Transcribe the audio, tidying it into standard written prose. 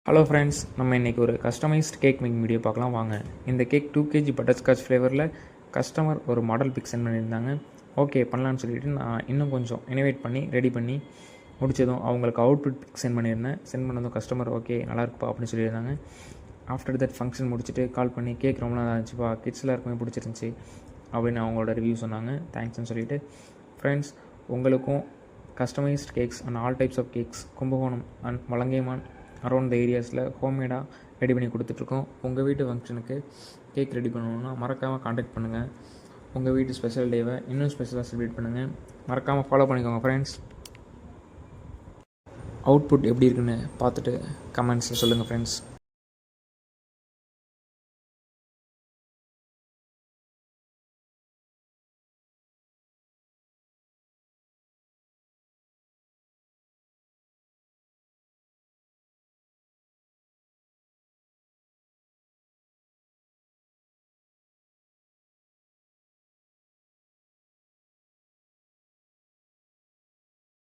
Hello friends, நம்ம இன்றைக்கி ஒரு கஸ்டமைஸ்ட் கேக் மேக்கிங் வீடியோ பார்க்கலாம் வாங்க. இந்த கேக் 2 kg பட்டர்ஸ்காட்ச் ஃப்ளேவரில் கஸ்டமர் ஒரு மாடல் பிக் சென்ட் பண்ணியிருந்தாங்க. ஓகே பண்ணலான்னு சொல்லிவிட்டு நான் இன்னும் கொஞ்சம் இனோவேட் பண்ணி ரெடி பண்ணி முடித்ததும் அவங்களுக்கு அவுட்புட் பிக் சென்ட் பண்ணியிருந்தேன். சென்ட் பண்ணதும் கஸ்டமர் ஓகே நல்லாயிருக்குப்பா அப்படின்னு சொல்லியிருந்தாங்க. ஆஃப்டர் தட் ஃபங்க்ஷன் முடிச்சுட்டு கால் பண்ணி கேக் ரொம்ப நல்லா இருந்துச்சுப்பா, கிட்ஸ் எல்லாருக்குமே பிடிச்சிருந்துச்சி அப்படின்னு அவங்களோட ரிவ்யூ சொன்னாங்க. தேங்க்ஸ்ன்னு சொல்லிவிட்டு ஃப்ரெண்ட்ஸ், உங்களுக்கும் customised cakes and all types of cakes Kumbakonam and Valangaiman around the ஏரியாஸில் ஹோம்மேடாக ரெடி பண்ணி கொடுத்துட்ருக்கோம். உங்கள் வீட்டு ஃபங்க்ஷனுக்கு கேக் ரெடி பண்ணணுன்னா மறக்காமல் காண்டாக்ட் பண்ணுங்கள். உங்கள் வீட்டு ஸ்பெஷல் டேவை இன்னும் ஸ்பெஷலாக செலிப்ரேட் பண்ணுங்கள். மறக்காமல் ஃபாலோ பண்ணிக்கோங்க ஃப்ரெண்ட்ஸ். அவுட்புட் எப்படி இருக்குன்னு பார்த்துட்டு கமெண்ட்ஸில் சொல்லுங்கள் ஃப்ரெண்ட்ஸ்.